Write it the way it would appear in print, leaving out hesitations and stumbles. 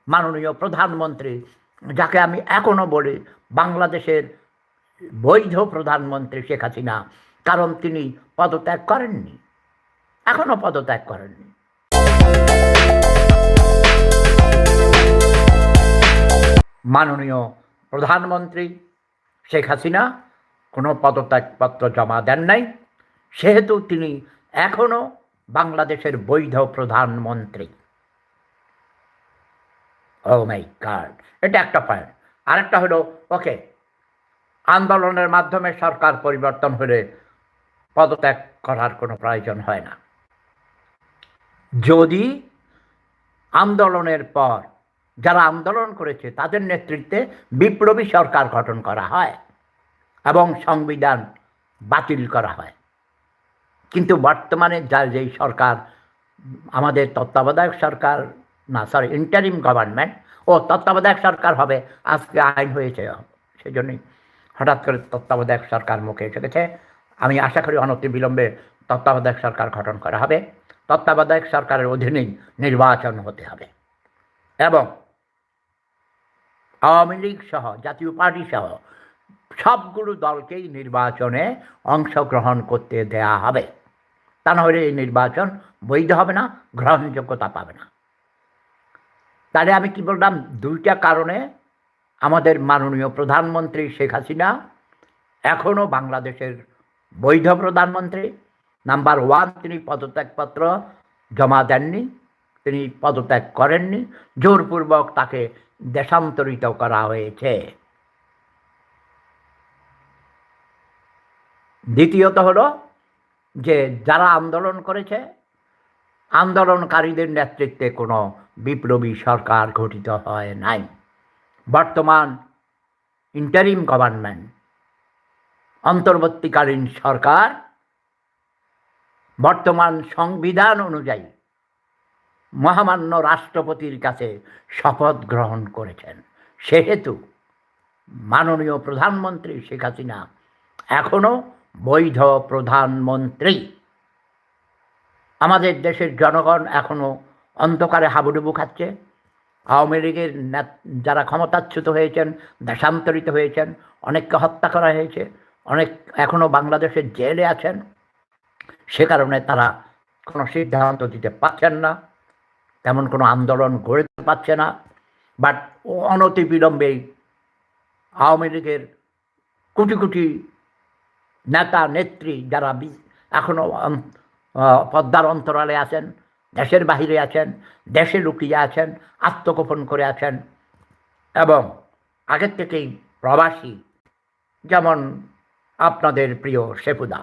মাননীয় প্রধানমন্ত্রী, যাকে আমি এখনো বলি বাংলাদেশের বৈধ প্রধানমন্ত্রী শেখ হাসিনা, কারণ তিনি পদত্যাগ করেননি, এখনো পদত্যাগ করেননি। মাননীয় প্রধানমন্ত্রী শেখ হাসিনা কোনো পদত্যাগপত্র জমা দেন নাই, সেহেতু তিনি এখনো বাংলাদেশের বৈধ প্রধানমন্ত্রী। ও মাই গড, এটা একটা পয়েন্ট। আরেকটা হলো, ওকে, আন্দোলনের মাধ্যমে সরকার পরিবর্তন হলে পদত্যাগ করার কোনো প্রয়োজন হয় না। যদি আন্দোলনের পর যারা আন্দোলন করেছে তাদের নেতৃত্বে বিপ্লবী সরকার গঠন করা হয় এবং সংবিধান বাতিল করা হয়, কিন্তু বর্তমানে যেই সরকার, আমাদের তত্ত্বাবধায়ক সরকার না, সরি, ইন্টারিম গভর্নমেন্ট ও তত্ত্বাবধায়ক সরকার হবে, আজকে আইন হয়েছে, সেই জন্যই হঠাৎ করে তত্ত্বাবধায়ক সরকার মুখে এসে গেছে। আমি আশা করি অনতিবিলম্বে তত্ত্বাবধায়ক সরকার গঠন করা হবে। তত্ত্বাবধায়ক সরকারের অধীনেই নির্বাচন হতে হবে এবং আওয়ামী লীগ সহ জাতীয় পার্টি সহ সবগুলো দলকেই নির্বাচনে অংশগ্রহণ করতে দেয়া হবে। তা নাহলে এই নির্বাচন বৈধ হবে না, গ্রহণযোগ্যতা পাবে না। তাহলে আমি কি বললাম, দুইটা কারণে আমাদের মাননীয় প্রধানমন্ত্রী শেখ হাসিনা এখনও বাংলাদেশের বৈধ প্রধানমন্ত্রী। নাম্বার ওয়ান, তিনি পদত্যাগপত্র জমা দেননি, তিনি পদত্যাগ করেননি, জোরপূর্বক তাকে দেশান্তরিত করা হয়েছে। দ্বিতীয়ত হলো যে যারা আন্দোলন করেছে, আন্দোলনকারীদের নেতৃত্বে কোনো বিপ্লবী সরকার গঠিত হয় নাই। বর্তমান ইন্টারিম গভর্নমেন্ট, অন্তর্বর্তীকালীন সরকার বর্তমান সংবিধান অনুযায়ী মহামান্য রাষ্ট্রপতির কাছে শপথ গ্রহণ করেছেন, সেহেতু মাননীয় প্রধানমন্ত্রী শেখ হাসিনা এখনো বৈধ প্রধানমন্ত্রী। আমাদের দেশের জনগণ এখনো অন্ধকারে হাবুডুবু খাচ্ছে। আওয়ামী লীগের যারা ক্ষমতাচ্যুত হয়েছেন, দেশান্তরিত হয়েছেন, অনেককে হত্যা করা হয়েছে, অনেক এখনো বাংলাদেশের জেলে আছেন। সে কারণে তারা কোনো সিদ্ধান্ত দিতে পারছেন না, তেমন কোনো আন্দোলন গড়তে পারছে না। বাট অনতিবিলম্বেই আওয়ামী লীগের কোটি কোটি নেতা নেত্রী যারা এখনো পদ্মার অন্তরালে আছেন, দেশের বাহিরে আছেন, দেশে লুকিয়ে আছেন, আত্মগোপন করে আছেন এবং আগের থেকেই প্রবাসী, যেমন আপনাদের প্রিয় শেফুদা।